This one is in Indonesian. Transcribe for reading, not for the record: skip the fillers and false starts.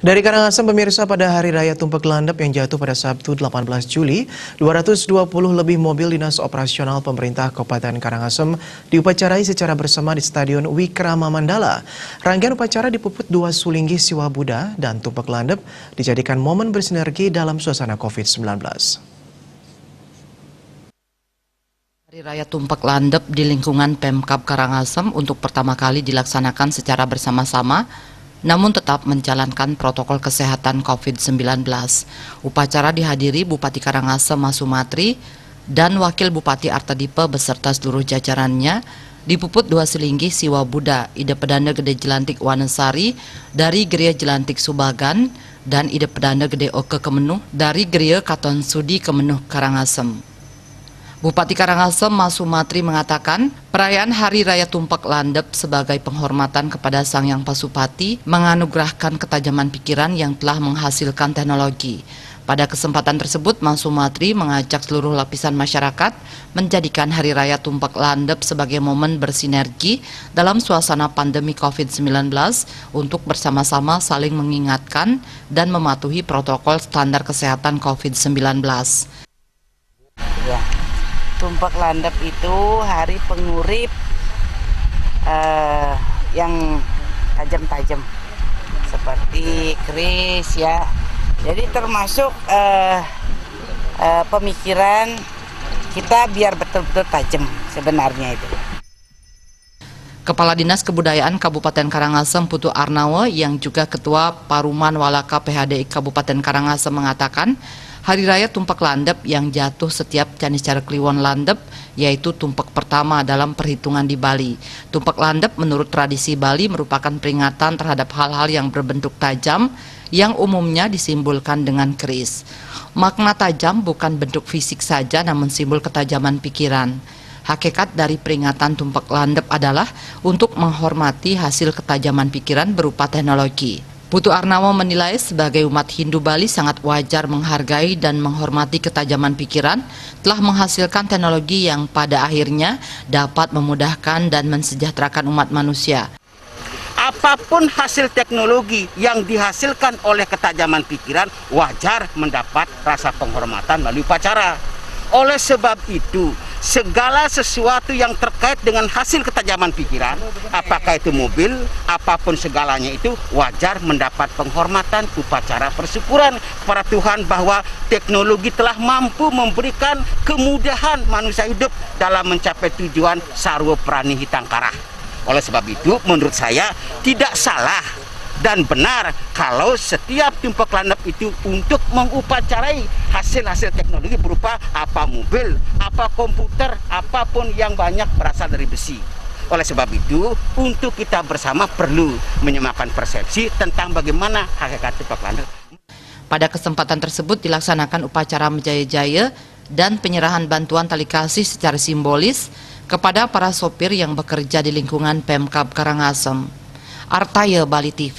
Dari Karangasem, pemirsa, pada Hari Raya Tumpek Landep yang jatuh pada Sabtu 18 Juli, 220 lebih mobil dinas operasional pemerintah Kabupaten Karangasem diupacarai secara bersama di Stadion Wikrama Mandala. Rangkaian upacara dipuput dua sulinggi Siwa Buddha dan Tumpek Landep dijadikan momen bersinergi dalam suasana COVID-19. Hari Raya Tumpek Landep di lingkungan Pemkab Karangasem untuk pertama kali dilaksanakan secara bersama-sama, namun tetap menjalankan protokol kesehatan COVID-19. Upacara dihadiri Bupati Karangasem Mas Sumatri dan Wakil Bupati Artadipe beserta seluruh jajarannya, dipuput dua silinggi Siwa Buddha, Ide Pedanda Gede Jelantik Wanesari dari Geria Jelantik Subagan dan Ide Pedanda Gede Oke Kemenuh dari Geria Katon Sudi Kemenuh Karangasem. Bupati Karangasem Mas Sumatri mengatakan, perayaan Hari Raya Tumpek Landep sebagai penghormatan kepada Sang Yang Pasupati menganugerahkan ketajaman pikiran yang telah menghasilkan teknologi. Pada kesempatan tersebut, Mas Sumatri mengajak seluruh lapisan masyarakat menjadikan Hari Raya Tumpek Landep sebagai momen bersinergi dalam suasana pandemi COVID-19 untuk bersama-sama saling mengingatkan dan mematuhi protokol standar kesehatan COVID-19. Ya. Tumpek Landep itu hari pengurip yang tajam-tajam seperti keris ya. Jadi termasuk pemikiran kita biar betul-betul tajam sebenarnya itu. Kepala Dinas Kebudayaan Kabupaten Karangasem Putu Arnawa yang juga Ketua Paruman Walaka PHDI Kabupaten Karangasem mengatakan, Hari Raya Tumpek Landep yang jatuh setiap Caniscara Kliwon Landep, yaitu tumpek pertama dalam perhitungan di Bali. Tumpek Landep menurut tradisi Bali merupakan peringatan terhadap hal-hal yang berbentuk tajam yang umumnya disimbolkan dengan keris. Makna tajam bukan bentuk fisik saja namun simbol ketajaman pikiran. Hakikat dari peringatan Tumpek Landep adalah untuk menghormati hasil ketajaman pikiran berupa teknologi. Putu Arnawa menilai sebagai umat Hindu Bali sangat wajar menghargai dan menghormati ketajaman pikiran telah menghasilkan teknologi yang pada akhirnya dapat memudahkan dan mensejahterakan umat manusia. Apapun hasil teknologi yang dihasilkan oleh ketajaman pikiran wajar mendapat rasa penghormatan melalui upacara. Oleh sebab itu, segala sesuatu yang terkait dengan hasil ketajaman pikiran, apakah itu mobil, apapun segalanya itu wajar mendapat penghormatan upacara persyukuran kepada Tuhan bahwa teknologi telah mampu memberikan kemudahan manusia hidup dalam mencapai tujuan sarwa prani hitangkara. Oleh sebab itu, menurut saya tidak salah dan benar kalau setiap Tumpek Landep itu untuk mengupacarai hasil-hasil teknologi berupa apa mobil, apa komputer, apapun yang banyak berasal dari besi. Oleh sebab itu, untuk kita bersama perlu menyamakan persepsi tentang bagaimana hakikat Tumpek Landep. Pada kesempatan tersebut dilaksanakan upacara Menjaya-jaya dan penyerahan bantuan tali kasih secara simbolis kepada para sopir yang bekerja di lingkungan Pemkab Karangasem. Artaya Bali TV.